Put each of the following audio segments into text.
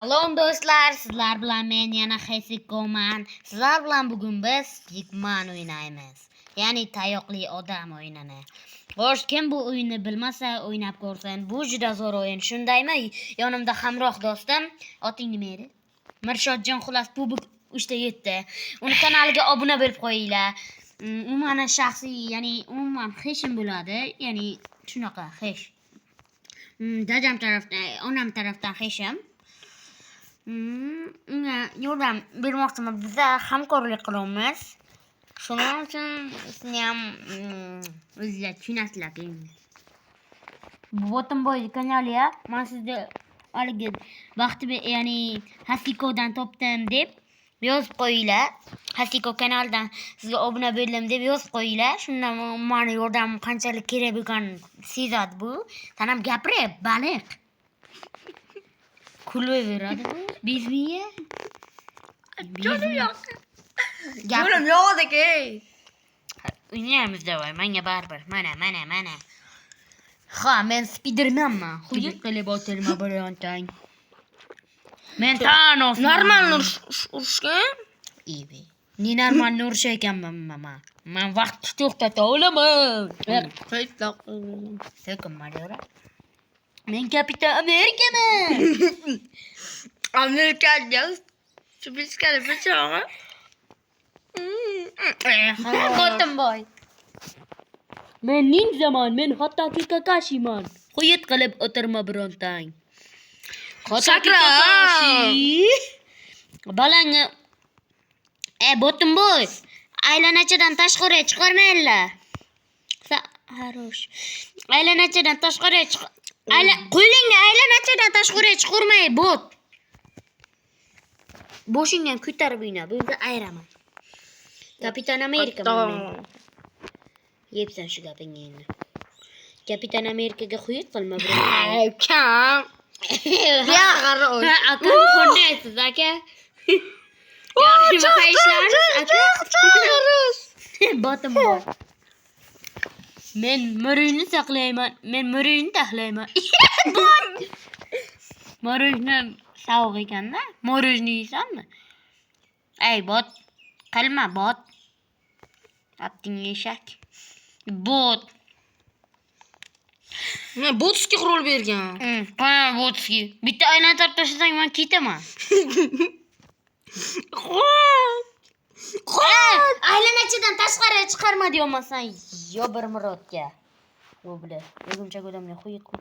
Salom do'stlar, sizlar bilan men yana Hesikoman. Sizlar bilan bugun biz Stickman o'ynaymiz. Ya'ni tayoqli odam o'yinini. Xo'sh, kim bu o'yinni bilmasa, o'ynab ko'rsin. Bu juda zo'r o'yin. Shundaymi? Yonimda hamroh do'stim. Oting nima edi? Mirshodjon, xullas bu 3-7. Uni kanaliga obuna bo'lib qo'yinglar. Umuman shaxsiy, ya'ni umuman heshim bo'ladi. Ya'ni shunaqa hesh. Dadam tarafdan, onam tarafdan heshim. Unga yordam bermoqchiman, biza hamkorlik qilamiz. Shuning uchun sizni ham o'zingizlar tushunasizlar endi. Botimboy kanali, men sizga haligi vaqtida, ya'ni Hasikodan topdim deb yozib qo'yinglar. Hasiko kanalidan sizga obuna bo'ldim deb yozib qo'yinglar. Shundan meni yordam qanchalik kerak bo'lganini sezadi bu. Tanam gapirib, baliq. Kulaveradi bu. Bizmiya. Canım yok. Canım yok ki. Oynayamiz davay. Menga baribir. Mana. Ha, men Spidermanman. Quyuq qilib o'tirma birontang. Men Thanos. Normal urishgan? Evi. Ni normal urishar ekanman mama. Men vaqtni to'xtata olaman. Sekin majora. Men Kapitan Amerikaman. Amerika'da Sübüskali bıçağı. Boy. Men ninjaman, men Hattori Kakashiman. Quyuq qilib o'tirma birontang. Sakra. Balangni Botimboy, aylanachadan tashqariga chiqarmaylar. Harosh. Aylanachadan tashqariga chiq. Qo'lingni aylanachadan tashqariga chiqarmay, bot. Boshingdan ko'tarib o'yna, bunga ayiraman. Kapitan Amerika men. Yepsan shu gapingni endi. Kapitan Amerikaga quyuq qilma birontang. Kam. Ya qarosh. Aka, qondaysiz aka? Yaxshi ishlarsiz aka? Botimboy. Men Muruyni saqlayman. Men Muruyni taxlayman. Muruyni sovuq ekan-da. Muruyni yeysanmi? Ey bot, qilma bot. Apting eshak. Bot. Men botski rol bergan. Qana botski. Bitta aylantirib tashlasang men ketaman. Aylanachadan tashqariga chiqarma deyapman yo bir Murodga. Bu bilan o'zimcha odamlar qo'yib qo'y.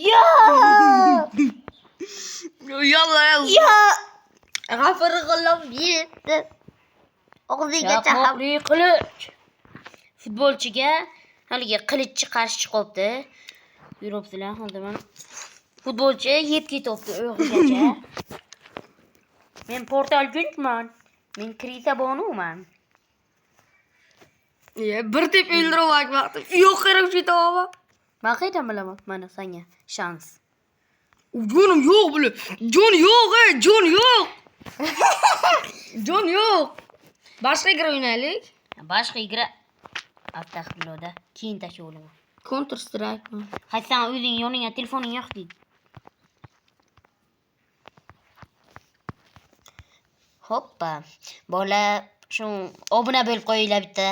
Yo! Yalla. Yo! G'afir qilib yetdi. Og'zigacha qilich. Futbolchiga haligi qilichchi qarshi chiqibdi. Yuribsizlar, hozir men futbolchi yeb ketyapti o'g'ligacha. Men portal gunkman. Men Krisa Bonuman. Bir deb o'ldirib vaqtim. Yo'q qarab ketavama. Men qayerdan bilaman? Mana senga shans. Jonim yo'q bile. Jon yo'q, jon yo'q. Jon yo'q. Boshqa igra o'ynaylik. Boshqa igra avtoxilloda keyin tashlayman. Counter Strike. Hay sen o'zing yoningga telefoning yo'q deydi. Hoppa. Bola shu obuna bo'lib qo'yinglar bitta.